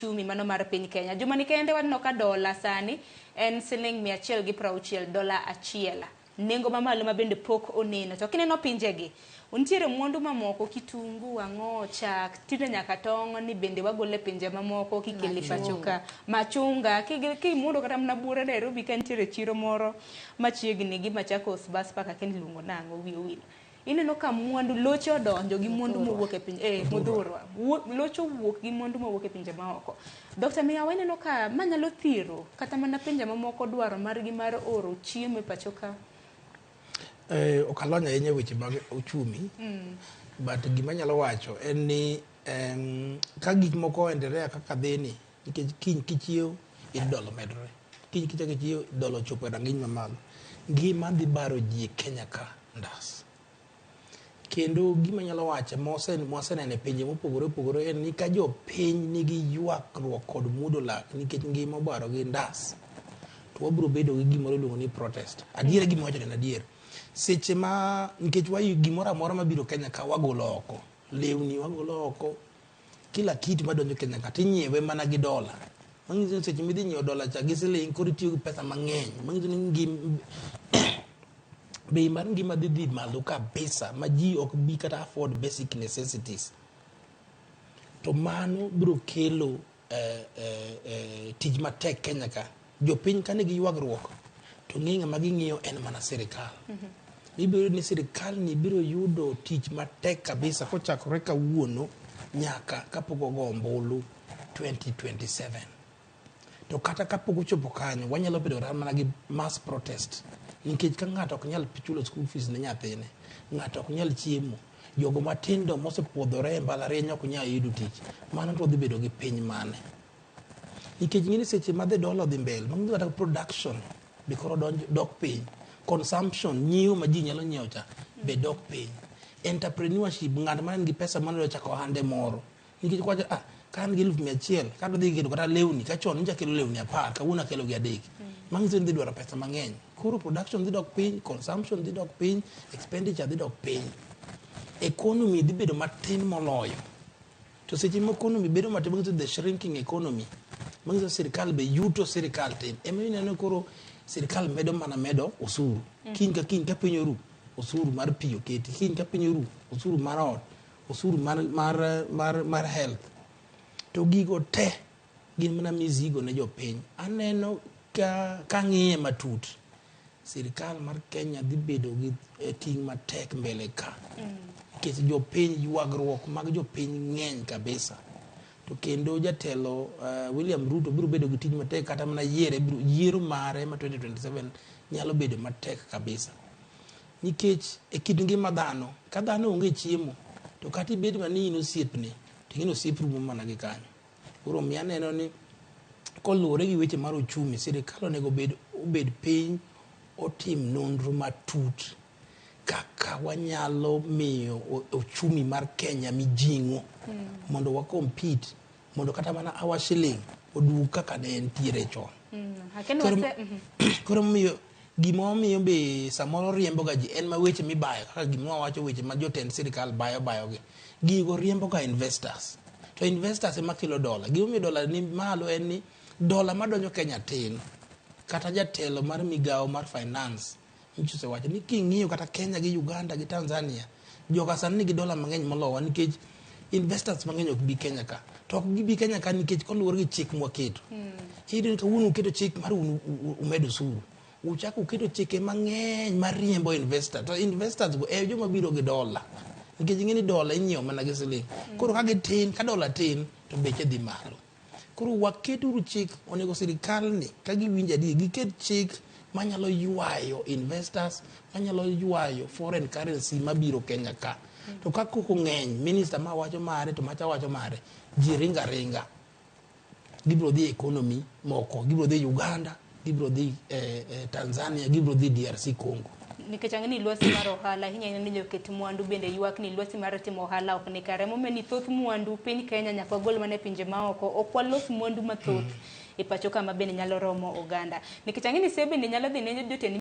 chumi mano mar piny Kenya. Juma ni kende waneno ka dola sani en siling 160 dola achiel. Nengo mamalo ma bende pok oneno. To kineno pinjegi, untiere mwandu mamoko kitungu, ang'o, chak, tinde nyaka tong' ni bende wagole pinje mamoko kikeli pachoka. Machunga, kimundo kata mna bure Nairobi ka ntiere chiro moro machiegni gi Machakos bus paka kendi luongo nang'o wil. Ineno ka mwandu locho donjo gi mwandu mowuok e pinje modhurwa. Locho wuok gi mwandu mowuok e pinje maoko. Dr. Miyawa, ineno ka manyalo thiro kata mana pinje mamoko dwaro margi mar oro chiemo e pachoka. Okalonya yenye weche mag uchumi, but gima nyalo wacho en ni ka gik moko endelea kaka dhini, nikech kiny kichiew idolo medre, kiny kichako chiew idolo chopo e rang'iny mamalo. Ngima dhi baro ji e Kenya ka ndas. Kendo gima nyalo wacho mosenene pinje mopogore opogore en ni ka jopiny nigi ywakruok kod mudo lak nikech ngima obaro gi ndas, to wabiro bedo gi gimoro iluongo ni protest. Adiera gima wacho en adier. Seche ma nikech wayu gimoro amora mabiro Kenya ka wagolo oko, lewni wagolo oko, kila kitu madonjo Kenya ka tinyiewe mana gi dola. Manyiso ni seche midhi nyiewo dola cha gi siling koro itiyo gi pesa mang'eny. Manyiso ni bei mar ngima dhi malo kabisa ma ji ok bi kata afford basic necessities. To mano biro kelo tij matek Kenya ka. Jopiny ka nigi ywagruok to ng'inga ma ging'iyo en mana sirikal. Ibiro ni sirikal ni biro yudo tich matek kabisa kochakore kawuono nyaka kapok ogo ombulu 2027. To kata kapok ochopo kanyo wanyalo bedo mana gi mass protest. Nikech ka ng'ato ok nyal chulo school fees ne nyathine, ng'ato ok nyal chiemo, jogo matindo mosepuodhore e mbalariany ok nyal yudo tich, mano to dhi bedo gi piny mane. Nikech ng'ini seche ma the dollar dhi mbele, mangiyo kata production be koro dok piny, consumption, nyiewo ma ji nyalo nyiewo cha be dok piny. Entrepreneurship, ng'at ma nigi pesa mane chako ohande moro, nikech kwacho ka an gi 100,000 ka dhi kelo kata lewni ka chon nja kelo lewni 10 kawuono akelo gi 3, mangiso ni dhi dwaro pesa mang'eny. Koro production dhi dok piny, consumption dhi dok piny, expenditure dhi dok piny, economy dhi bedo matin moloyo. To seche ma economy bedo matin, mangiso the shrinking economy, mangiso sirikal be yuto sirikal tin. Ema ineno koro sirikal medo osuru. Kiny ka piny oru, osuru mar pi oketi. Kiny ka piny oru, osuru mar ot, osuru mar health. To gigo te gin mana mizigo ne jopiny. Aneno ka ng'iye matut, sirikal mar Kenya dhi bedo gi ting' matek mbele ka. Nikech jopiny, ywagruok mag jopiny ng'eny kabisa. To kendo jatelo William Ruto biro bedo gi tich matek, kata mana yiero mare ma 2027 nyalo bedo matek kabisa. Nikech e kit ngima dhano, ka dhano onge chiemo, to kata ibed mani in osiepni, to ing'ino osiep rumo mana gi kanyo. Koro miya neno ni koluwore gi weche mar uchumi, sirikal onego obed piny otim nonro matut kaka wanyalo miyo uchumi mar Kenya mijing'o mondo wa compete, mondo kata mana our shilling odug kaka ne entiere chon. Koro miyo gima omiyo be samoro riembo ga ji en ma weche mibayo, kaka gima wacho weche ma jotend sirikal bayo gi. Gigo riembo ga investors. To investors ema kelo dola. Gima omiyo dola ni malo en ni dola madonjo Kenya tin. Kata jatelo mar migawo mar finance nchuse wacho ni king'iyo kata Kenya gi Uganda gi Tanzania, joka sani nigi dola mang'eny molowa nikech investors mang'eny ok bi Kenya ka. To ok gibi Kenya ka nikech koluwore gi chik mwaketo. Iyudo ni kawuono uketo chik mar umedo osuru. Uchako uketo chike mang'eny mar riembo investor. To investors go joma biro gi dola. Nikech ing'eni dola inyiewo mana gi siling. Koro ka dola tin to beche dhi malo. Koro waketuru chik, onego sirikal ni ka giwinjo adier giket chik manyalo ywayo investors, manyalo ywayo foreign currency mabiro Kenya ka. To ka koko ng'eny, minister ma wacho mare to macha wacho mare, ji ringa. Gibiro dhi economy moko, gibiro dhi Uganda, gibiro dhi Tanzania, gibiro dhi DRC Congo. Nikech ang'eni lwasi mar ohala hinya ni joket mwandu bende ywak ni lwasi mar timo ohala ok ni kare. Momiyo ni thoth mwandu piny Kenya nyaka gol mana pinje maoko, ok walos mwandu mathoth e pacho kama bende nyalo romo oganda. Nikech ang'eni sebe nyalo dhi ne jotend